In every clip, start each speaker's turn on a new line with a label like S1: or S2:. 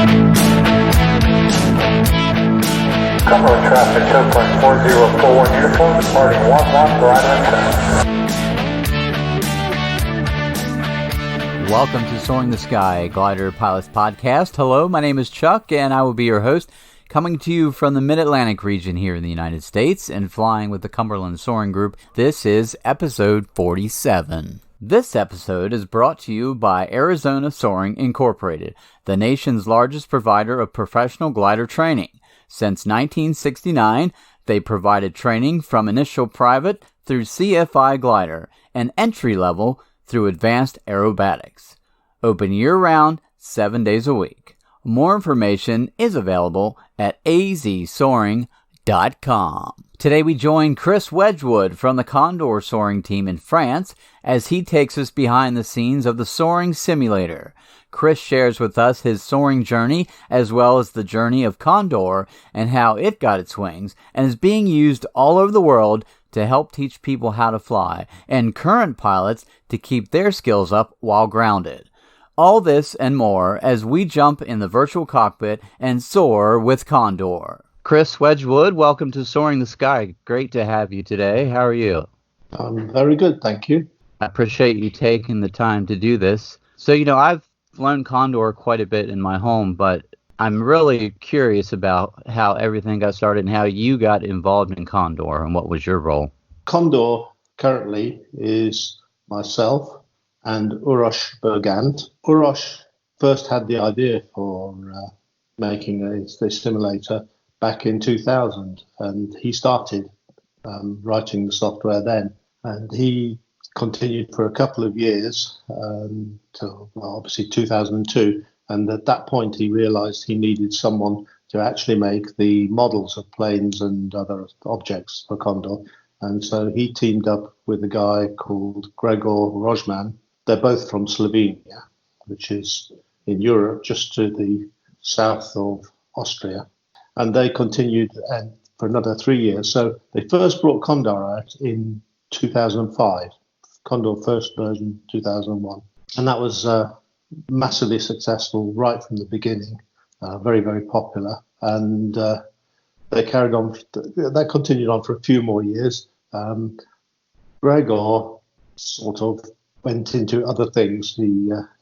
S1: Cumberland traffic, 0.4041 uniform, departing 11 for Island 10.
S2: Welcome to Soaring the Sky, Glider Pilots Podcast. Hello, my name is Chuck, and I will be your host, coming to you from the Mid-Atlantic region here in the United States and flying with the Cumberland Soaring Group. This is episode 47. This episode is brought to you by Arizona Soaring Incorporated, the nation's largest provider of professional glider training. Since 1969, they provided training from initial private through CFI glider and entry level through advanced aerobatics. Open year-round, 7 days a week. More information is available at azsoaring.com. Today we join Chris Wedgwood from the Condor Soaring team in France as he takes us behind the scenes of the Soaring Simulator. Chris shares with us his soaring journey as well as the journey of Condor and how it got its wings and is being used all over the world to help teach people how to fly and current pilots to keep their skills up while grounded. All this and more as we jump in the virtual cockpit and soar with Condor. Chris Wedgwood, welcome to Soaring the Sky. Great to have you today. How are you?
S3: I'm very good, thank you.
S2: I appreciate you taking the time to do this. So, I've flown Condor quite a bit in my home, but I'm really curious about how everything got started and how you got involved in Condor and what was your role.
S3: Condor currently is myself and Uroš Bergant. Uroš first had the idea for making a simulator back in 2000, and he started writing the software then, and he continued for a couple of years till obviously 2002, and at that point he realized he needed someone to actually make the models of planes and other objects for Condor, and so he teamed up with a guy called Gregor Rožman. They're both from Slovenia, which is in Europe, just to the south of Austria, and they continued for another 3 years. So they first brought Condor out in 2005. Condor first version 2001, and that was massively successful right from the beginning, very, very popular, and they carried on. That continued on for a few more years. Gregor sort of went into other things.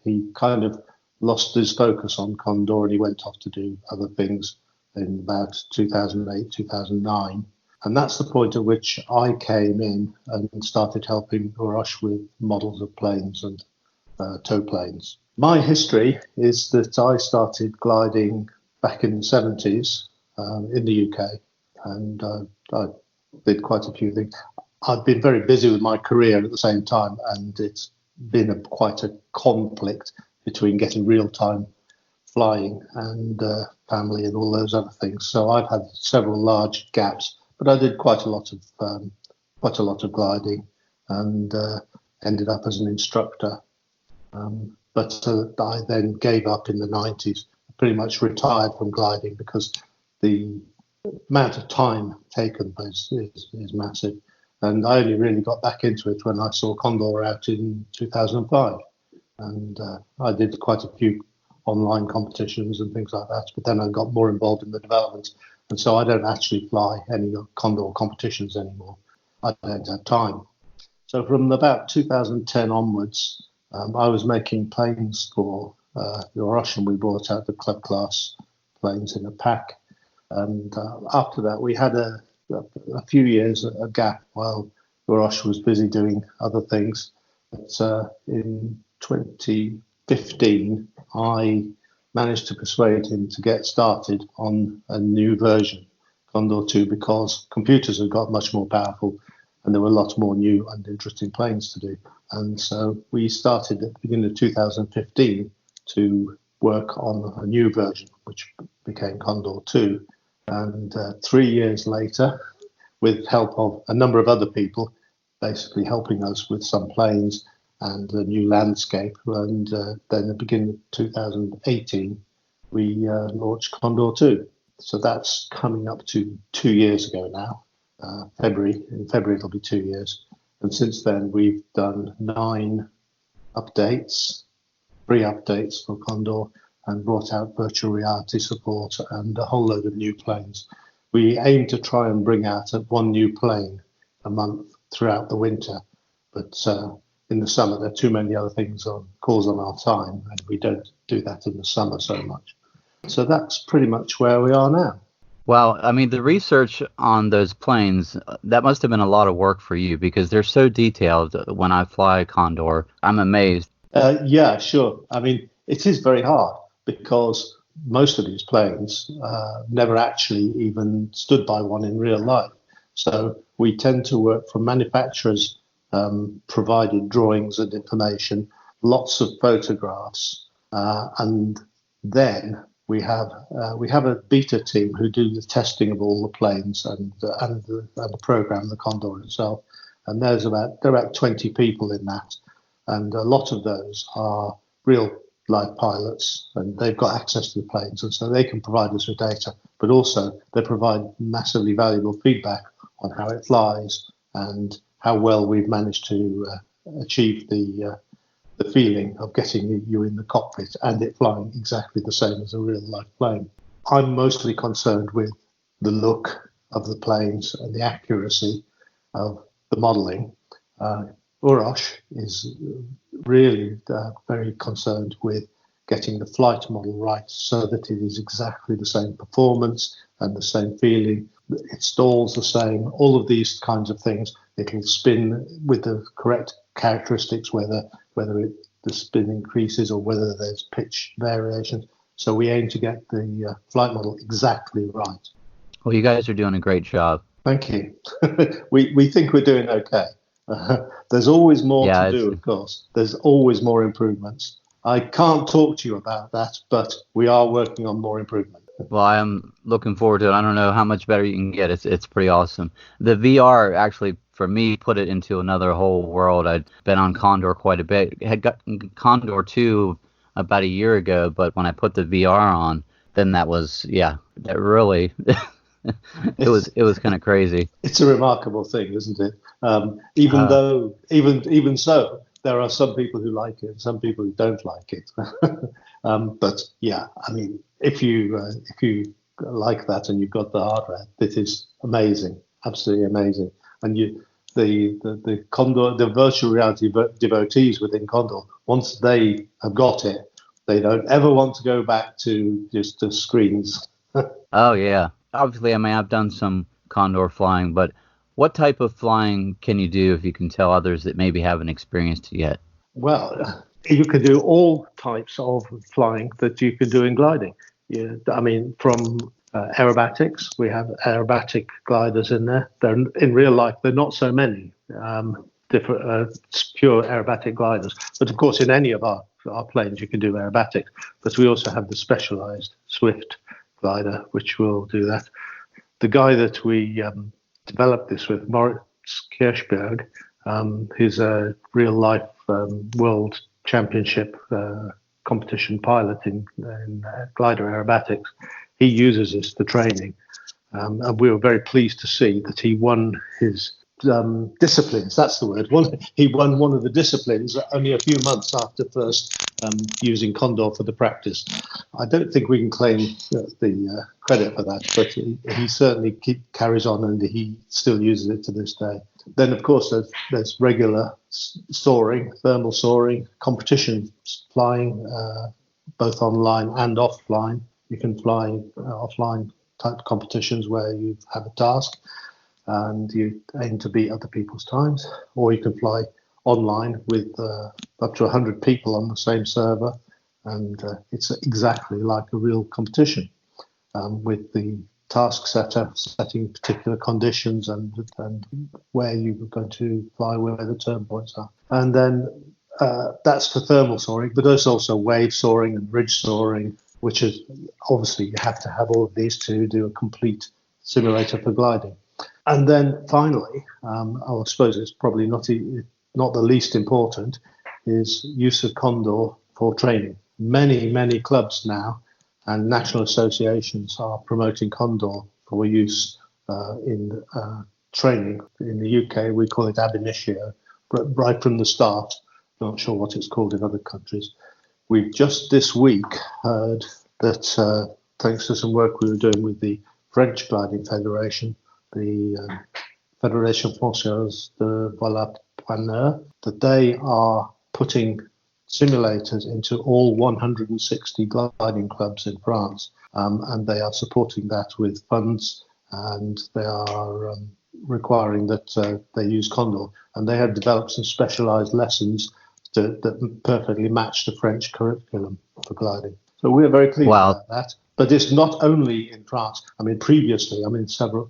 S3: He kind of lost his focus on Condor, and he went off to do other things in about 2008, 2009. And that's the point at which I came in and started helping Uroš with models of planes and tow planes. My history is that I started gliding back in the 70s in the UK, and I did quite a few things. I've been very busy with my career at the same time, and it's been quite a conflict between getting real-time flying and family and all those other things. So I've had several large gaps. But I did quite a lot of gliding, and ended up as an instructor. But I then gave up in the 90s, pretty much retired from gliding because the amount of time taken is massive. And I only really got back into it when I saw Condor out in 2005. And I did quite a few online competitions and things like that. But then I got more involved in the development. And so I don't actually fly any Condor competitions anymore. I don't have time. So from about 2010 onwards, I was making planes for Uroš, and we brought out the club class planes in a pack. And after that, we had a few years, a gap while Uroš was busy doing other things. But in 2015, I managed to persuade him to get started on a new version, Condor 2, because computers had got much more powerful and there were lots more new and interesting planes to do. And so we started at the beginning of 2015 to work on a new version, which became Condor 2. And 3 years later, with help of a number of other people, basically helping us with some planes and a new landscape. And then at the beginning of 2018, we launched Condor 2. So that's coming up to 2 years ago now. In February it'll be 2 years. And since then we've done 9 updates, 3 updates for Condor, and brought out virtual reality support and a whole load of new planes. We aim to try and bring out one new plane a month throughout the winter, but in the summer there are too many other things on calls on our time, and we don't do that in the summer so much. So that's pretty much where we are now.
S2: Well, I mean, the research on those planes, that must have been a lot of work for you because they're so detailed. When I fly Condor, I'm amazed.
S3: Yeah, sure. I mean, it is very hard because most of these planes never actually even stood by one in real life. So we tend to work from manufacturers provided drawings and information, lots of photographs, and then we have a beta team who do the testing of all the planes and the program, the Condor itself. And there are about 20 people in that, and a lot of those are real live pilots, and they've got access to the planes, and so they can provide us with data. But also they provide massively valuable feedback on how it flies and how well we've managed to achieve the feeling of getting you in the cockpit and it flying exactly the same as a real life plane. I'm mostly concerned with the look of the planes and the accuracy of the modelling. Urosh is really very concerned with getting the flight model right so that it is exactly the same performance and the same feeling. It stalls the same, all of these kinds of things. It'll spin with the correct characteristics, whether the spin increases or whether there's pitch variation. So we aim to get the flight model exactly right.
S2: Well, you guys are doing a great job.
S3: Thank you. we think we're doing okay. There's always more to do, of course. There's always more improvements. I can't talk to you about that, but we are working on more improvement.
S2: Well, I am looking forward to it. I don't know how much better you can get. It's pretty awesome. The VR actually, for me, put it into another whole world. I'd been on Condor quite a bit. Had got Condor 2 about a year ago, but when I put the VR on, then that really it was kind of crazy.
S3: It's a remarkable thing, isn't it? Even so, there are some people who like it, some people who don't like it. But yeah, I mean, if you like that and you've got the hardware, it is amazing, absolutely amazing. And the Condor, the virtual reality devotees within Condor, once they have got it, they don't ever want to go back to just the screens.
S2: Oh yeah, obviously, I mean, I've done some Condor flying, but what type of flying can you do if you can tell others that maybe haven't experienced it yet?
S3: Well, you can do all types of flying that you can do in gliding. Yeah, I mean, from aerobatics, we have aerobatic gliders in there. They're in real life, they're not so many different pure aerobatic gliders. But of course, in any of our planes, you can do aerobatics. But we also have the specialized Swift glider, which will do that. The guy that we developed this with, Moritz Kirchberg, who's a real life world championship competition pilot in glider aerobatics, he uses this for training. And we were very pleased to see that he won his disciplines. That's the word. He won one of the disciplines only a few months after first using Condor for the practice. I don't think we can claim the credit for that, but he certainly carries on and he still uses it to this day. Then, of course, there's regular soaring, thermal soaring, competition flying, both online and offline. You can fly offline type competitions where you have a task and you aim to beat other people's times, or you can fly online with up to 100 people on the same server, and it's exactly like a real competition with the task setter setting particular conditions and where you're going to fly, where the turn points are. And then that's for thermal soaring, but there's also wave soaring and ridge soaring, which is obviously you have to have all of these to do a complete simulator for gliding. And then finally, I suppose it's probably not the least important, is use of Condor for training. Many clubs now and national associations are promoting Condor for use in training. In the UK, we call it ab initio, right from the start. Not sure what it's called in other countries. We've just this week heard that thanks to some work we were doing with the French Gliding Federation, the Fédération Française de Volapreneur, that they are putting simulators into all 160 gliding clubs in France, and they are supporting that with funds, and they are requiring that they use Condor, and they have developed some specialized lessons that perfectly match the French curriculum for gliding. So we're very pleased about that. But it's not only in France. I mean, previously,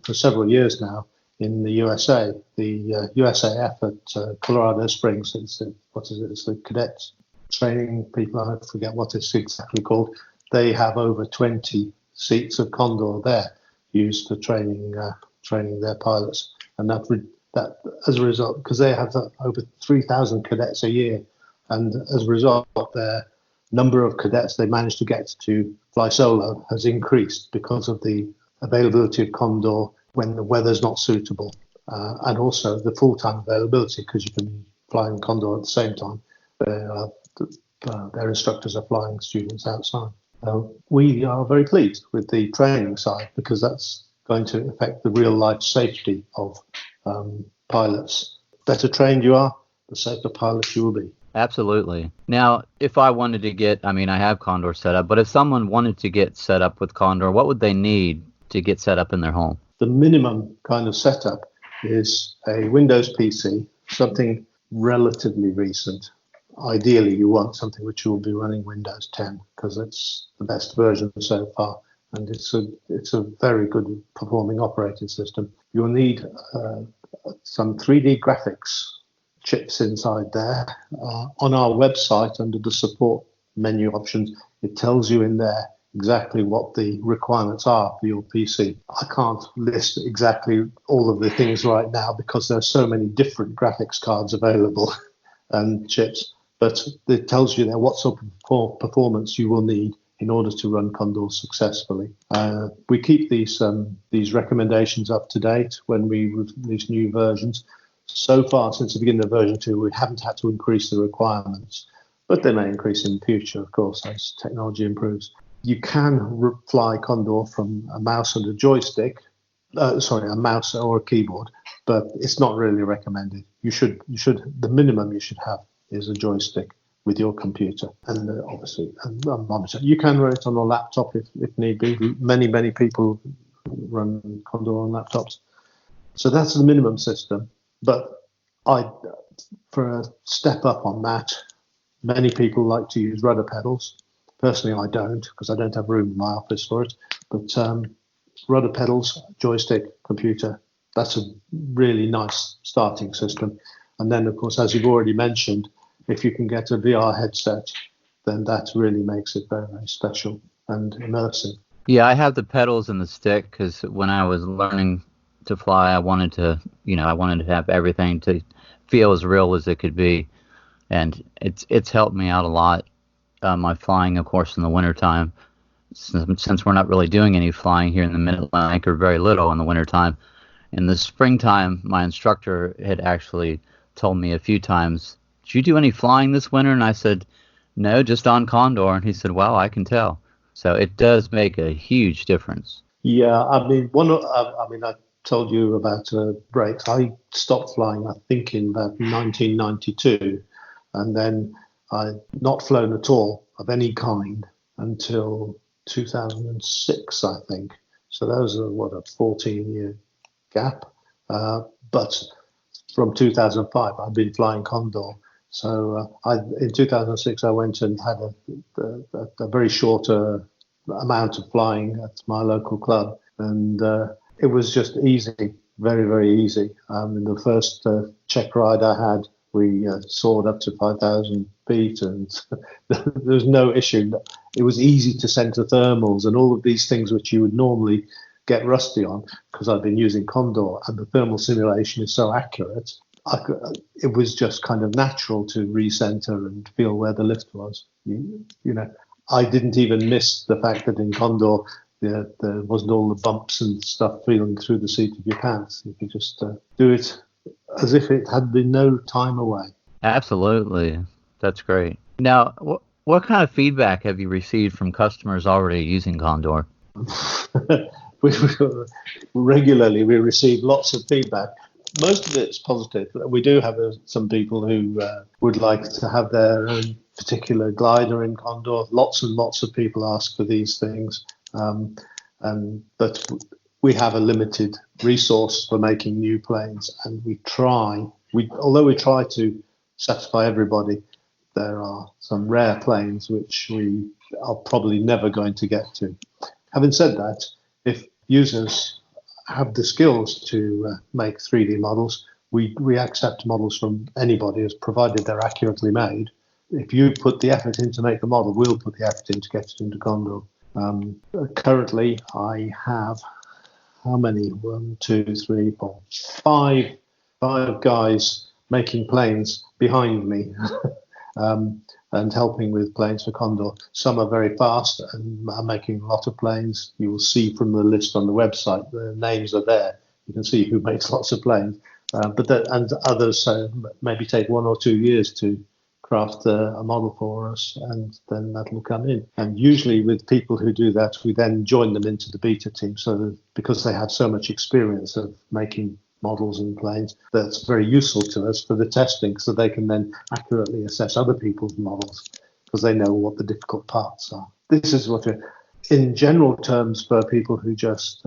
S3: for several years now, in the USA, the USAF at Colorado Springs, it's the cadets training people, I forget what it's exactly called. They have over 20 seats of Condor there used for training their pilots. And that as a result, because they have over 3,000 cadets a year, and as a result, their number of cadets they managed to get to fly solo has increased because of the availability of Condor when the weather's not suitable, and also the full-time availability, because you can be flying Condor at the same time. Their instructors are flying students outside. We are very pleased with the training side, because that's going to affect the real-life safety of pilots. Better trained you are, the safer pilot you will be.
S2: Absolutely. Now, if I wanted to get, I have Condor Setup, but if someone wanted to get set up with Condor, what would they need to get set up in their home?
S3: The minimum kind of setup is a Windows PC, something relatively recent. Ideally, you want something which will be running Windows 10, because it's the best version so far, and it's a very good performing operating system. You'll need some 3D graphics chips inside there. On our website, under the support menu options, it tells you in there exactly what the requirements are for your PC. I can't list exactly all of the things right now, because there are so many different graphics cards available and chips, but it tells you there what sort of performance you will need in order to run Condor successfully. We keep these recommendations up to date when we release new versions. So far, since the beginning of version 2, we haven't had to increase the requirements, but they may increase in the future, of course, as technology improves. You can fly Condor from a mouse and a joystick, a mouse or a keyboard, but it's not really recommended. The minimum you should have is a joystick with your computer, and obviously a monitor. You can run it on a laptop if need be. Many people run Condor on laptops. So that's the minimum system. But for a step up on that, many people like to use rudder pedals. Personally, I don't, because I don't have room in my office for it. But rudder pedals, joystick, computer, that's a really nice starting system. And then, of course, as you've already mentioned, if you can get a VR headset, then that really makes it very, very special and immersive.
S2: Yeah, I have the pedals and the stick, because when I was learning to fly, I wanted to have everything to feel as real as it could be, and it's helped me out a lot. My flying, of course, in the wintertime, since we're not really doing any flying here in the Mid-Atlantic, or very little in the wintertime. In the springtime, my instructor had actually told me a few times, "Did you do any flying this winter?" And I said, "No, just on Condor." And he said, "Wow, I can tell." So it does make a huge difference.
S3: Yeah, I told you about brakes. I stopped flying, I think, in about 1992, and then I'd not flown at all of any kind until 2006, I think. So that was a 14-year gap. But from 2005, I've been flying Condor. So in 2006, I went and had a very short amount of flying at my local club, and it was just easy, very, very easy. In the first check ride I had, we soared up to 5,000 feet, and there was no issue. It was easy to center thermals and all of these things which you would normally get rusty on, because I've been using Condor, and the thermal simulation is so accurate. It was just kind of natural to recenter and feel where the lift was. I didn't even miss the fact that in Condor there wasn't all the bumps and stuff feeling through the seat of your pants. You could just do it as if it had been no time away.
S2: Absolutely. That's great. Now, What kind of feedback have you received from customers already using Condor?
S3: we, regularly we receive lots of feedback. Most of it's positive. We do have some people who would like to have their own particular glider in Condor. Lots and lots of people ask for these things, but we have a limited resource for making new planes, and although we try to satisfy everybody, there are some rare planes which we are probably never going to get to. Having said that, if users have the skills to make 3D models, we accept models from anybody, as provided they're accurately made. If you put the effort in to make the model, we'll put the effort in to get it into Condor. Currently, I have how many? 1, 2, 3, 4, 5 guys making planes behind me. And helping with planes for Condor. Some are very fast and are making a lot of planes. You will see from the list on the website, the names are there. You can see who makes lots of planes. And others maybe take 1 or 2 years to craft a model for us, and then that'll come in. And usually with people who do that, we then join them into the beta team, so that because they have so much experience of making models and planes, that's very useful to us for the testing, so they can then accurately assess other people's models because they know what the difficult parts are. This is what, in general terms, for people who just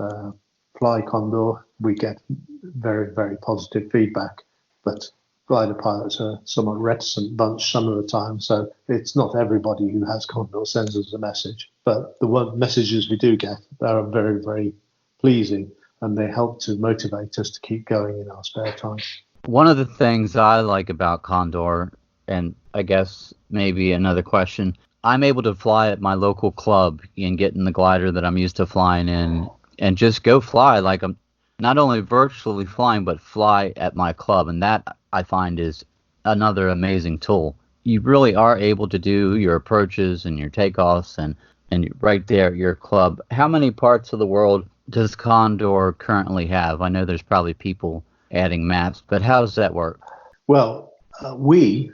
S3: fly Condor, we get very, very positive feedback. But glider pilots are a somewhat reticent bunch some of the time, so it's not everybody who has Condor sends us a message. But the messages we do get are very, very pleasing, and they help to motivate us to keep going in our spare time.
S2: One of the things I like about Condor, and I guess maybe another question, I'm able to fly at my local club and get in the glider that I'm used to flying in and just go fly like I'm not only virtually flying, but fly at my club. And that, I find, is another amazing tool. You really are able to do your approaches and your takeoffs and right there at your club. How many parts of the world does Condor currently have? I know there's probably people adding maps, but how does that work?
S3: Well,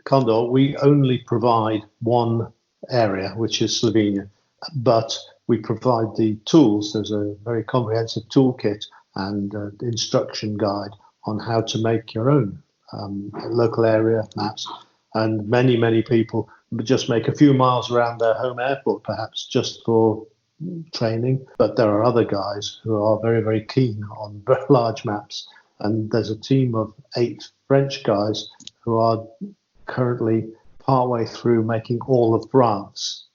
S3: Condor, we only provide one area, which is Slovenia, but we provide the tools. There's a very comprehensive toolkit and instruction guide on how to make your own local area maps. And many, many people just make a few miles around their home airport, perhaps just for training, but there are other guys who are very, very keen on very large maps, and there's a team of 8 French guys who are currently partway through making all of France,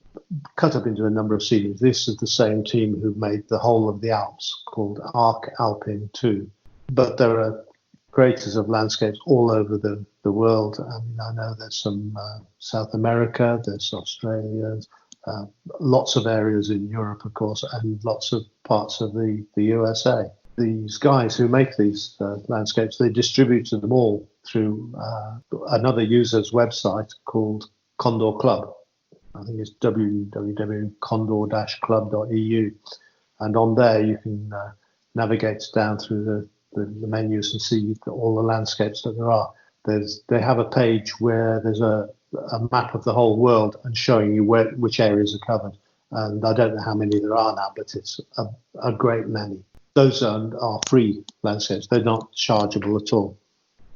S3: cut up into a number of scenes. This is the same team who made the whole of the Alps, called Arc Alpine 2. But there are creators of landscapes all over the world. I mean, I know there's some South America, there's Australia, lots of areas in Europe, of course, and lots of parts of the USA. These guys who make these landscapes, they distributed them all through another user's website called Condor Club. I think it's www.condor-club.eu. And on there you can navigate down through the menus and see all the landscapes that there are. They have a page where there's a map of the whole world and showing you which areas are covered. And I don't know how many there are now, but it's a great many. Those are free landscapes. They're not chargeable at all.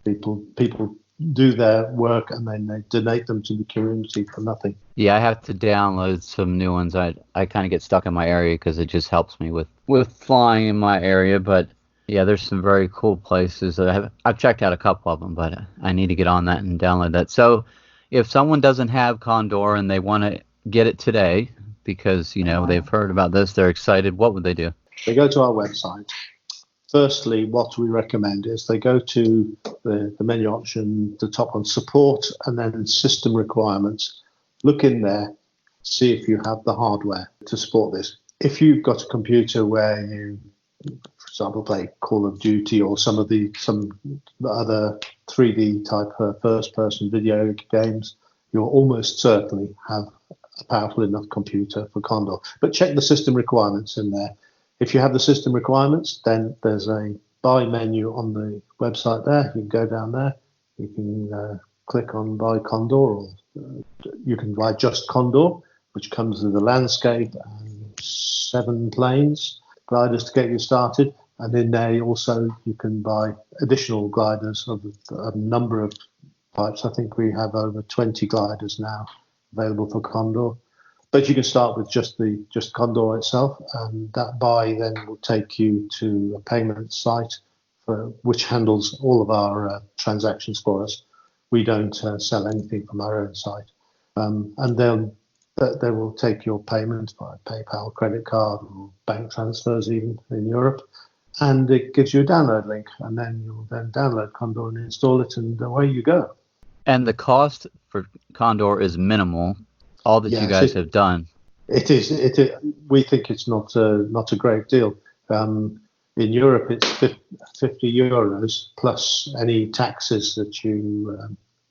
S3: People do their work and then they donate them to the community for nothing.
S2: Yeah, I have to download some new ones. I kind of get stuck in my area because it just helps me with flying in my area. But yeah, there's some very cool places. I've checked out a couple of them, but I need to get on that and download that. So if someone doesn't have Condor and they want to get it today because, they've heard about this, they're excited, what would they do?
S3: They go to our website. Firstly, what we recommend is they go to the menu option, the top on support, and then system requirements. Look in there, see if you have the hardware to support this. If you've got a computer where you, for example, play Call of Duty or some other 3D type first-person video games, you'll almost certainly have a powerful enough computer for Condor. But check the system requirements in there. If you have the system requirements, then there's a buy menu on the website there. You can go down there. You can click on buy Condor you can buy just Condor, which comes with a landscape and 7 planes, gliders to get you started. And in there also you can buy additional gliders of a number of types. I think we have over 20 gliders now available for Condor. But you can start with just Condor itself, and that buy then will take you to a payment site which handles all of our transactions for us. We don't sell anything from our own site. And then they will take your payment by PayPal, credit card, or bank transfers even in Europe. And it gives you a download link, and then you'll then download Condor and install it, and away you go.
S2: And the cost for Condor is minimal. All that you guys have done.
S3: It is. We think it's not a great deal. In Europe, it's 50 euros plus any taxes that you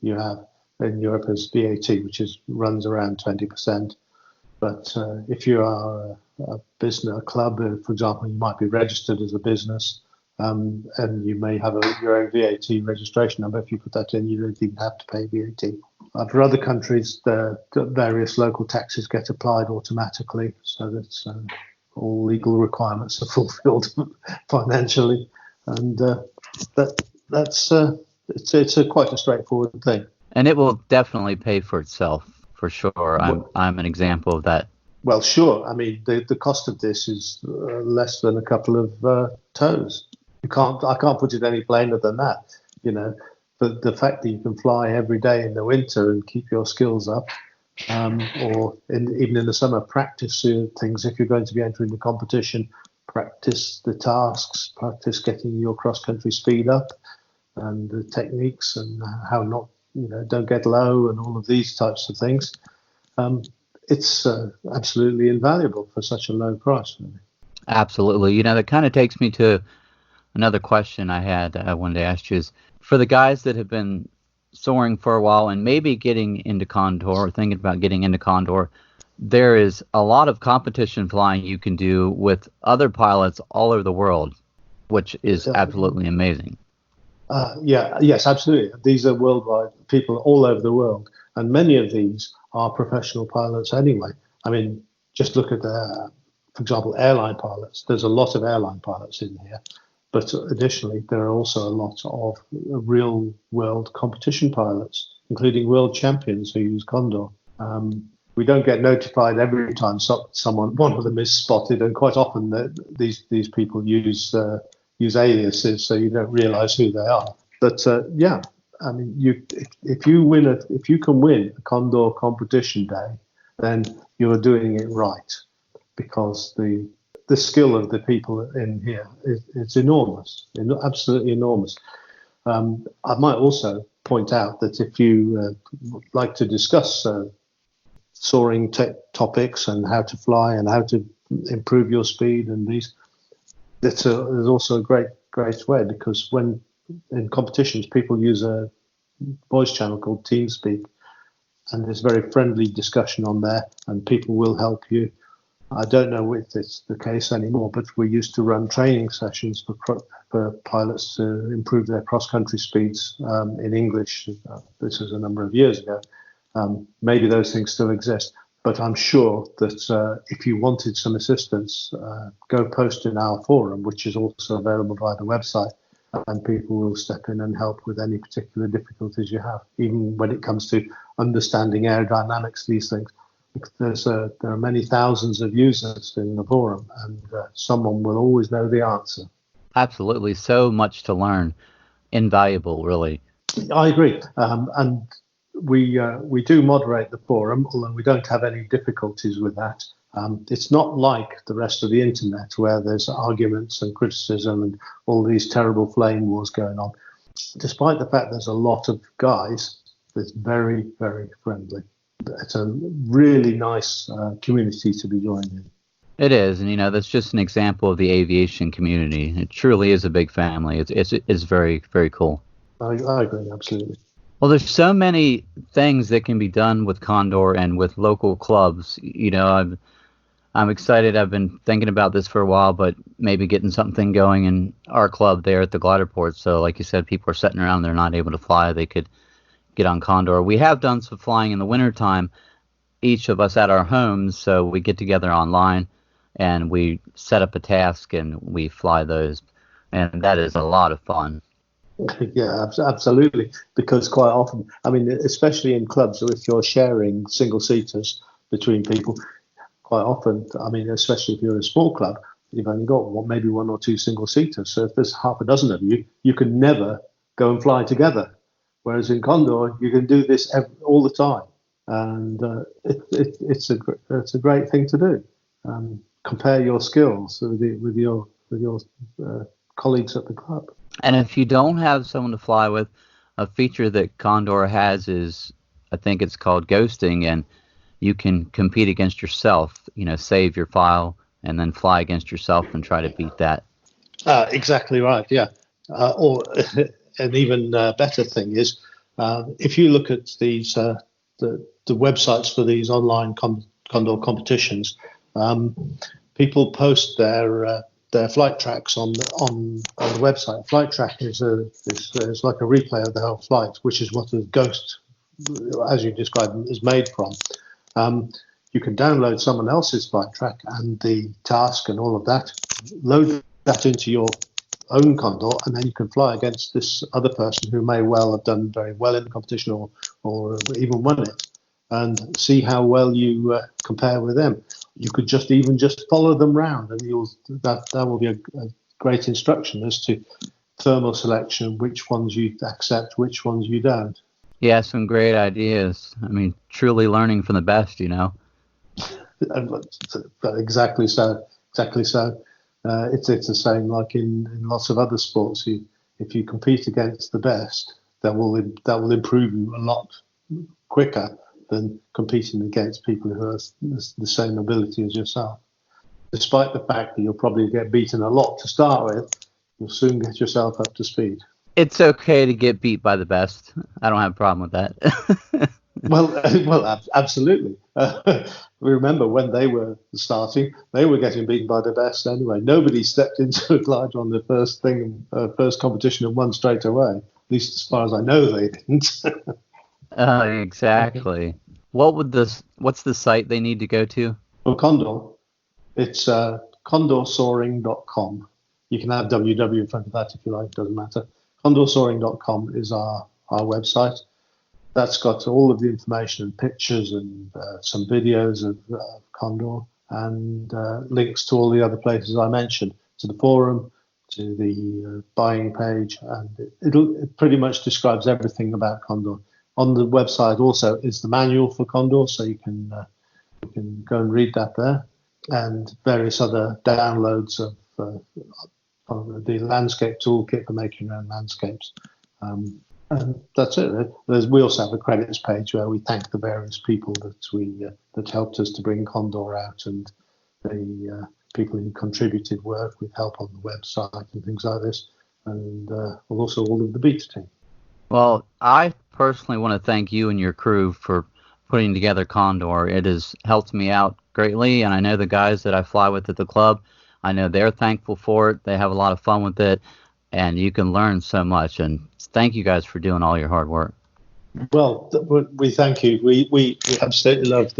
S3: have. In Europe, is VAT, which runs around 20%. But if you are a business, a club, for example, you might be registered as a business, and you may have your own VAT registration number. If you put that in, you don't even have to pay VAT. For other countries, the various local taxes get applied automatically, so that all legal requirements are fulfilled financially, and it's quite a straightforward thing.
S2: And it will definitely pay for itself, for sure. I'm an example of that.
S3: Well, sure. I mean, the cost of this is less than a couple of toes. I can't put it any plainer than that, you know. But the fact that you can fly every day in the winter and keep your skills up, or even in the summer, practice things if you're going to be entering the competition, practice the tasks, practice getting your cross-country speed up, and the techniques and how not, don't get low and all of these types of things. It's absolutely invaluable for such a low price, really.
S2: Absolutely. That kind of takes me to another question I wanted to ask you is, for the guys that have been soaring for a while and maybe getting into Condor or thinking about getting into Condor, there is a lot of competition flying you can do with other pilots all over the world, which is absolutely amazing.
S3: Yes, absolutely. These are worldwide people all over the world, and many of these are professional pilots anyway. I mean, just look at for example, airline pilots. There's a lot of airline pilots in here. But additionally, there are also a lot of real world competition pilots, including world champions who use Condor. We don't get notified every time one of them is spotted, and quite often these people use aliases, so you don't realise who they are. But I mean, if you can win a Condor competition day, then you're doing it right, because the skill of the people in here is enormous, absolutely enormous. I might also point out that if you like to discuss soaring topics and how to fly and how to improve your speed and these, there's also a great way, because when in competitions people use a voice channel called TeamSpeak, and there's very friendly discussion on there, and people will help you. I don't know if it's the case anymore, but we used to run training sessions for pilots to improve their cross-country speeds in English. This was a number of years ago. Maybe those things still exist, but I'm sure that if you wanted some assistance, go post in our forum, which is also available via the website, and people will step in and help with any particular difficulties you have, even when it comes to understanding aerodynamics, these things. There are many thousands of users in the forum, and someone will always know the answer.
S2: Absolutely. So much to learn. Invaluable, really.
S3: I agree. And we do moderate the forum, although we don't have any difficulties with that. It's not like the rest of the internet, where there's arguments and criticism and all these terrible flame wars going on. Despite the fact there's a lot of guys, it's very, very friendly. It's a really nice community to be joined in.
S2: It is, and that's just an example of the aviation community. It truly is a big family. It's very, very cool.
S3: I agree, absolutely.
S2: Well, there's so many things that can be done with Condor and with local clubs. I'm excited. I've been thinking about this for a while, but maybe getting something going in our club there at the glider port. So, like you said, people are sitting around, they're not able to fly. They could get on Condor. We have done some flying in the wintertime, each of us at our homes, so we get together online and we set up a task and we fly those, and that is a lot of fun.
S3: Yeah, absolutely. Because quite often, I mean, especially in clubs, or if you're sharing single seaters between people, quite often, I mean, especially if you're in a small club, you've only got maybe one or two single seaters. So if there's half a dozen of you, you can never go and fly together. Whereas in Condor, you can do this all the time, and it's a great thing to do. Compare your skills with your colleagues at the club.
S2: And if you don't have someone to fly with, a feature that Condor has is, I think it's called ghosting, and you can compete against yourself, save your file and then fly against yourself and try to beat that.
S3: Exactly right, yeah. Or an even better thing is, if you look at these the websites for these online Condor competitions, people post their flight tracks on the website. Flight track is like a replay of the whole flight, which is what the Ghost, as you described, is made from. You can download someone else's flight track and the task and all of that, load that into your own Condor, and then you can fly against this other person who may well have done very well in the competition or even won it, and see how well you compare with them. You could just follow them round, and that will be a great instruction as to thermal selection, which ones you accept, which ones you don't.
S2: Yeah, some great ideas. I mean, truly learning from the best,
S3: Exactly so. It's the same like in lots of other sports. If you compete against the best, that will improve you a lot quicker than competing against people who have the same ability as yourself. Despite the fact that you'll probably get beaten a lot to start with, you'll soon get yourself up to speed.
S2: It's okay to get beat by the best. I don't have a problem with that.
S3: Well, absolutely. Remember when they were starting, they were getting beaten by the best anyway. Nobody stepped into a glider on the first competition and won straight away. At least as far as I know, they didn't.
S2: Exactly. What's the site they need to go to?
S3: For Condor, it's condorsoaring.com. You can add www in front of that if you like, doesn't matter. Condorsoaring.com is our website. That's got all of the information and pictures and some videos of Condor and links to all the other places I mentioned, to the forum, to the buying page, and it pretty much describes everything about Condor. On the website also is the manual for Condor, so you can go and read that there, and various other downloads of the landscape toolkit for making your own landscapes. And that's it. We also have a credits page where we thank the various people that helped us to bring Condor out, and the people who contributed work with help on the website and things like this, and also all of the beta team.
S2: Well, I personally want to thank you and your crew for putting together Condor. It has helped me out greatly, and I know the guys that I fly with at the club, I know they're thankful for it. They have a lot of fun with it, and you can learn so much. And thank you guys for doing all your hard work.
S3: Well, we thank you. We absolutely love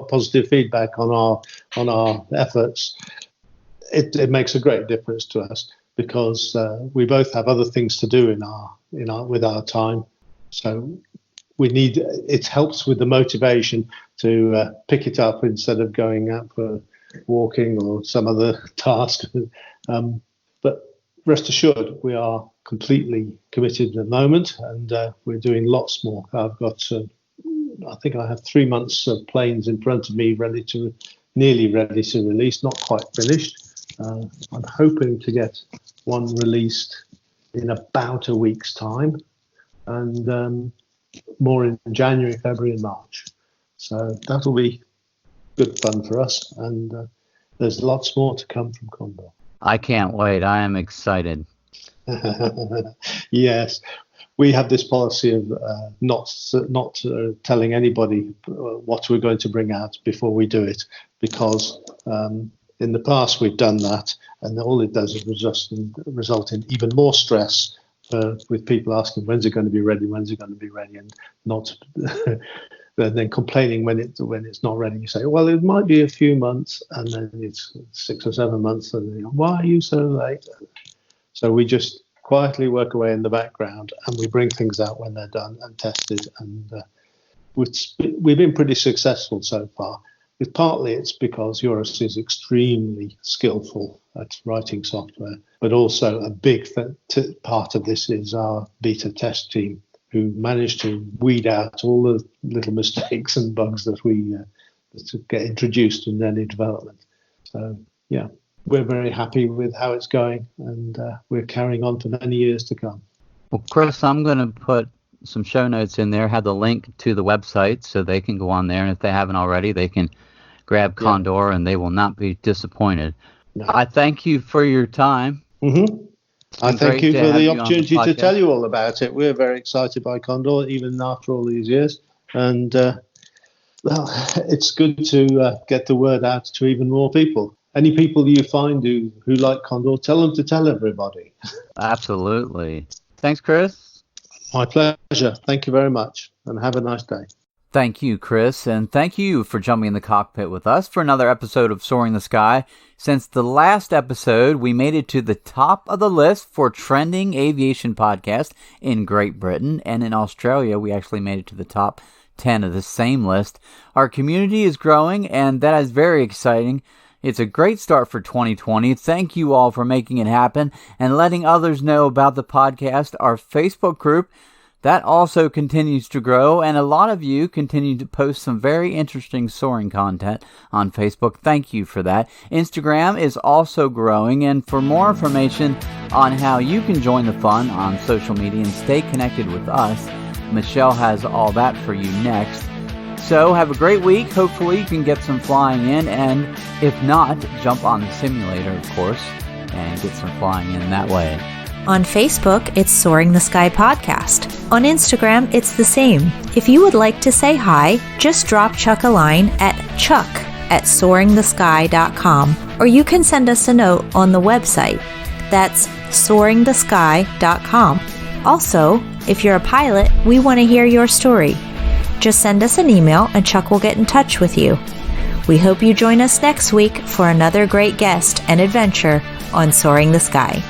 S3: positive feedback on our efforts. It makes a great difference to us because we both have other things to do with our time. So it helps with the motivation to pick it up instead of going out for walking or some other task. But rest assured, we are completely committed at the moment, and we're doing lots more. I've got, I think I have 3 months of planes in front of me nearly ready to release, not quite finished. I'm hoping to get one released in about a week's time, and more in January, February, and March. So that'll be good fun for us, and there's lots more to come from Condor.
S2: I can't wait. I am excited.
S3: Yes, we have this policy of not telling anybody what we're going to bring out before we do it, because in the past we've done that, and all it does is result in even more stress with people asking when's it going to be ready, and not then complaining when it's not ready. You say, well, it might be a few months, and then it's 6 or 7 months, and you know, why are you so late? So we just quietly work away in the background, and we bring things out when they're done and tested, and we've been pretty successful so far. Partly it's because Eurus is extremely skillful at writing software, but also a big part of this is our beta test team, who managed to weed out all the little mistakes and bugs that we get introduced in any development. So, yeah, we're very happy with how it's going, and we're carrying on for many years to come.
S2: Well, Chris, I'm going to put some show notes in there, have the link to the website so they can go on there, and if they haven't already, they can grab Condor, and they will not be disappointed. No. I thank you for your time.
S3: Mm-hmm. I thank you for the opportunity to tell you all about it. We're very excited by Condor, even after all these years. And, well, it's good to get the word out to even more people. Any people you find who like Condor, tell them to tell everybody.
S2: Absolutely. Thanks, Chris.
S3: My pleasure. Thank you very much, and have a nice day.
S2: Thank you, Chris, and thank you for jumping in the cockpit with us for another episode of Soaring the Sky. Since the last episode, we made it to the top of the list for trending aviation podcast in Great Britain, and in Australia, we actually made it to the top 10 of the same list. Our community is growing, and that is very exciting. It's a great start for 2020. Thank you all for making it happen and letting others know about the podcast. Our Facebook group, that also continues to grow, and a lot of you continue to post some very interesting soaring content on Facebook. Thank you for that. Instagram is also growing, and for more information on how you can join the fun on social media and stay connected with us, Michelle has all that for you next. So have a great week. Hopefully you can get some flying in, and if not, jump on the simulator, of course, and get some flying in that way.
S4: On Facebook, it's Soaring the Sky Podcast. On Instagram, it's the same. If you would like to say hi, just drop Chuck a line at chuck@soaringthesky.com, or you can send us a note on the website. That's soaringthesky.com. Also, if you're a pilot, we want to hear your story. Just send us an email and Chuck will get in touch with you. We hope you join us next week for another great guest and adventure on Soaring the Sky.